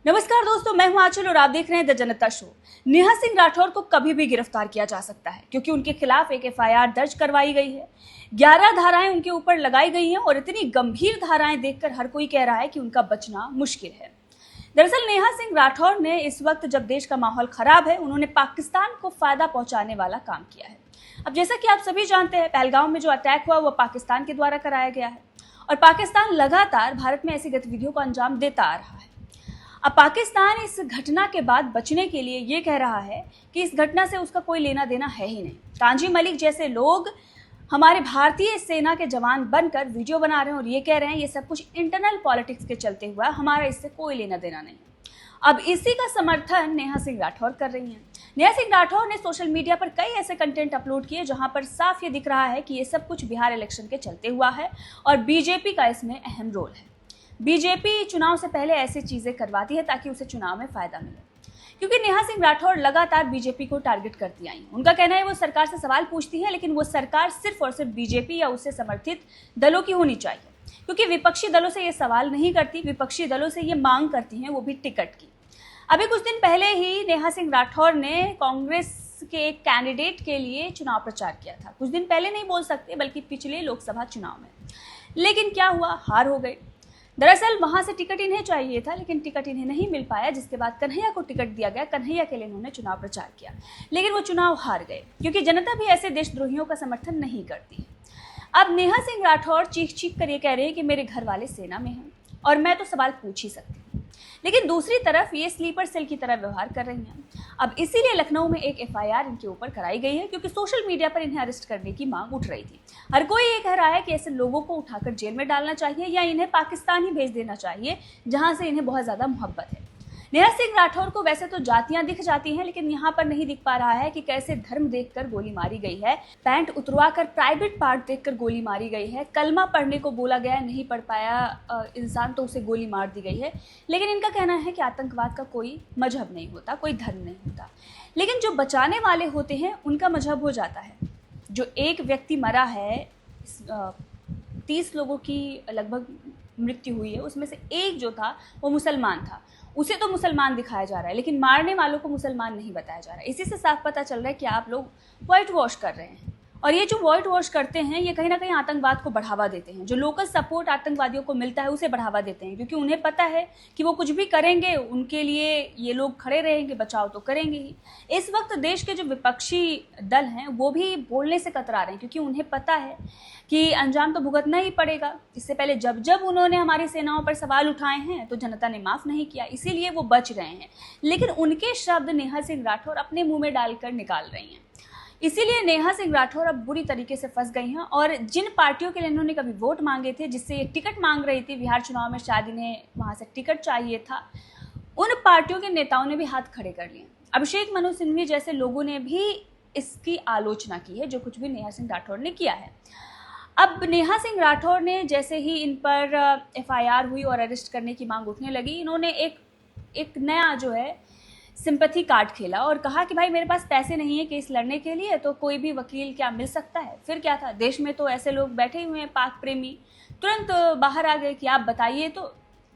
नमस्कार दोस्तों, मैं हूं आंचल और आप देख रहे हैं the Janata show. Neha Singh Rathore को कभी भी गिरफ्तार किया जा सकता है क्योंकि उनके खिलाफ एक एफआईआर दर्ज करवाई गई है। 11 धाराएं उनके ऊपर लगाई गई हैं और इतनी गंभीर धाराएं देखकर हर कोई कह रहा है कि उनका बचना मुश्किल है। दरअसल नेहा सिंह राठौर ने इस वक्त जब देश का माहौल खराब है, उन्होंने पाकिस्तान को फायदा पहुंचाने वाला काम किया है। अब जैसा कि आप सभी जानते हैं, पहलगाम में जो अटैक हुआ वो पाकिस्तान के द्वारा कराया गया है और पाकिस्तान लगातार भारत में ऐसी गतिविधियों को अंजाम देता आ रहा है। अब पाकिस्तान इस घटना के बाद बचने के लिए ये कह रहा है कि इस घटना से उसका कोई लेना देना है ही नहीं। कांजी मलिक जैसे लोग हमारे भारतीय सेना के जवान बनकर वीडियो बना रहे हैं और ये कह रहे हैं ये सब कुछ इंटरनल पॉलिटिक्स के चलते हुआ है, हमारा इससे कोई लेना देना नहीं है। अब इसी का समर्थन नेहा सिंह राठौर कर रही हैं। नेहा सिंह राठौर ने सोशल मीडिया पर कई ऐसे कंटेंट अपलोड किए जहां पर साफ ये दिख रहा है कि ये सब कुछ बिहार इलेक्शन के चलते हुआ है और बीजेपी का इसमें अहम रोल है। बीजेपी चुनाव से पहले ऐसी चीजें करवाती है ताकि उसे चुनाव में फायदा मिले, क्योंकि नेहा सिंह राठौर लगातार बीजेपी को टारगेट करती आई। उनका कहना है वो सरकार से सवाल पूछती है, लेकिन वो सरकार सिर्फ और सिर्फ बीजेपी या उससे समर्थित दलों की होनी चाहिए, क्योंकि विपक्षी दलों से ये सवाल नहीं करती, विपक्षी दलों से ये मांग करती हैं, वो भी टिकट की। अभी कुछ दिन पहले ही नेहा सिंह राठौर ने कांग्रेस के एक कैंडिडेट के लिए चुनाव प्रचार किया था। कुछ दिन पहले नहीं बोल सकते, बल्कि पिछले लोकसभा चुनाव में। लेकिन क्या हुआ, हार हो गई। दरअसल वहां से टिकट इन्हें चाहिए था, लेकिन टिकट इन्हें नहीं मिल पाया, जिसके बाद कन्हैया को टिकट दिया गया। कन्हैया के लिए उन्होंने चुनाव प्रचार किया, लेकिन वो चुनाव हार गए, क्योंकि जनता भी ऐसे देशद्रोहियों का समर्थन नहीं करती है। अब नेहा सिंह राठौर चीख चीख कर ये कह रहे हैं कि मेरे घर वाले सेना में हैं और मैं तो सवाल पूछ ही सकती हूँ, लेकिन दूसरी तरफ ये स्लीपर सेल की तरह व्यवहार कर रही हैं। अब इसीलिए लखनऊ में एक एफआईआर इनके ऊपर कराई गई है, क्योंकि सोशल मीडिया पर इन्हें अरेस्ट करने की मांग उठ रही थी। हर कोई ये कह रहा है कि ऐसे लोगों को उठाकर जेल में डालना चाहिए या इन्हें पाकिस्तान ही भेज देना चाहिए, जहां से इन्हें बहुत ज्यादा मोहब्बत है। नेहा सिंह राठौर को वैसे तो जातियां दिख जाती हैं, लेकिन यहाँ पर नहीं दिख पा रहा है कि कैसे धर्म देखकर गोली मारी गई है, पैंट उतरवा कर प्राइवेट पार्ट देखकर गोली मारी गई है, कलमा पढ़ने को बोला गया, नहीं पढ़ पाया इंसान तो उसे गोली मार दी गई है। लेकिन इनका कहना है कि आतंकवाद का कोई मजहब नहीं होता, कोई धर्म नहीं होता, लेकिन जो बचाने वाले होते हैं उनका मजहब हो जाता है। जो एक व्यक्ति मरा है, 30 लोगों की लगभग मृत्यु हुई है, उसमें से एक जो था वो मुसलमान था, उसे तो मुसलमान दिखाया जा रहा है, लेकिन मारने वालों को मुसलमान नहीं बताया जा रहा है। इसी से साफ पता चल रहा है कि आप लोग व्हाइट वॉश कर रहे हैं, और ये जो व्हाइट वॉश करते हैं ये कहीं ना कहीं आतंकवाद को बढ़ावा देते हैं। जो लोकल सपोर्ट आतंकवादियों को मिलता है उसे बढ़ावा देते हैं, क्योंकि उन्हें पता है कि वो कुछ भी करेंगे उनके लिए ये लोग खड़े रहेंगे, बचाव तो करेंगे ही। इस वक्त देश के जो विपक्षी दल हैं वो भी बोलने से कतरा रहे हैं, क्योंकि उन्हें पता है कि अंजाम तो भुगतना ही पड़ेगा। इससे पहले जब जब उन्होंने हमारी सेनाओं पर सवाल उठाए हैं तो जनता ने माफ़ नहीं किया, इसीलिए वो बच रहे हैं। लेकिन उनके शब्द नेहा सिंह राठौर अपने मुंह में डालकर निकाल रही हैं, इसीलिए नेहा सिंह राठौर अब बुरी तरीके से फंस गई हैं। और जिन पार्टियों के लिए इन्होंने कभी वोट मांगे थे, जिससे ये टिकट मांग रही थी बिहार चुनाव में, शायद इन्हें वहाँ से टिकट चाहिए था, उन पार्टियों के नेताओं ने भी हाथ खड़े कर लिए। अभिषेक मनु सिंघवी जैसे लोगों ने भी इसकी आलोचना की है, जो कुछ भी नेहा सिंह राठौर ने किया है। अब नेहा सिंह राठौर ने जैसे ही इन पर एफआईआर हुई और अरेस्ट करने की मांग उठने लगी, इन्होंने एक नया जो है सिंपैथी कार्ड खेला और कहा कि भाई मेरे पास पैसे नहीं है केस लड़ने के लिए, तो कोई भी वकील क्या मिल सकता है। फिर क्या था, देश में तो ऐसे लोग बैठे हुए हैं पाक प्रेमी, तुरंत बाहर आ गए कि आप बताइए तो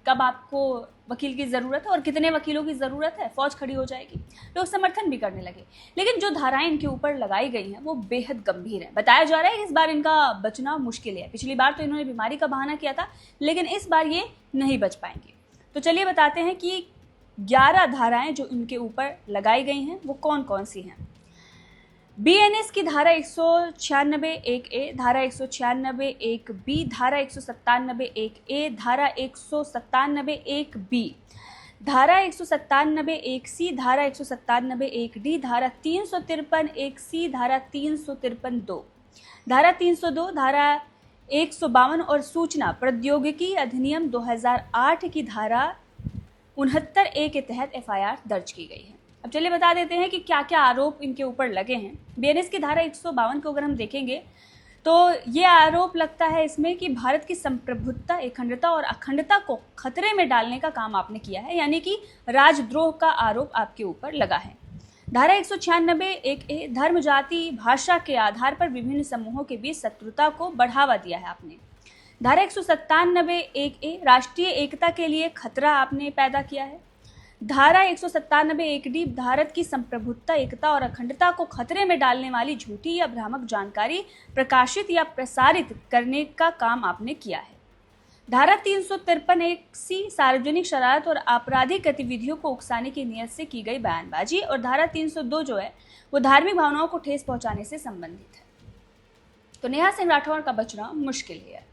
कब आपको वकील की ज़रूरत है और कितने वकीलों की ज़रूरत है, फौज खड़ी हो जाएगी। लोग समर्थन भी करने लगे। लेकिन जो धाराएं इनके ऊपर लगाई गई हैं वो बेहद गंभीर है। बताया जा रहा है कि इस बार इनका बचना मुश्किल है। पिछली बार तो इन्होंने बीमारी का बहाना किया था, लेकिन इस बार ये नहीं बच पाएंगे। तो चलिए बताते हैं कि 11 धाराएं जो इनके ऊपर लगाई गई हैं वो कौन कौन सी हैं। बीएनएस की धारा 196(1)A, धारा 196(1)B, धारा 197(1)A, धारा 197(1)B, धारा 197(1)C, धारा 197(1)D, धारा 353(1)C, धारा 353(2), धारा 302, धारा 152 और सूचना प्रौद्योगिकी अधिनियम 2008 की धारा 69A के तहत एफआईआर दर्ज की गई है। अब चलिए बता देते हैं कि क्या क्या आरोप इनके ऊपर लगे हैं। बीएनएस की धारा 152 को अगर हम देखेंगे तो ये आरोप लगता है इसमें कि भारत की संप्रभुता, अखंडता और अखंडता को खतरे में डालने का काम आपने किया है, यानी कि राजद्रोह का आरोप आपके ऊपर लगा है। धारा 196(1)A, धर्म, जाति, भाषा के आधार पर विभिन्न समूहों के बीच शत्रुता को बढ़ावा दिया है आपने। धारा 197(1)A, राष्ट्रीय एकता के लिए खतरा आपने पैदा किया है। धारा 197 एक डी भारत की संप्रभुता, एकता और अखंडता को खतरे में डालने वाली झूठी या भ्रामक जानकारी प्रकाशित या प्रसारित करने का काम आपने किया है। धारा 353 एक सी सार्वजनिक शरारत और आपराधिक गतिविधियों को उकसाने की नीयत से की गई बयानबाजी, और धारा 302 जो है वो धार्मिक भावनाओं को ठेस पहुंचाने से संबंधित है। तो नेहा सिंह राठौर का बचना मुश्किल ही है।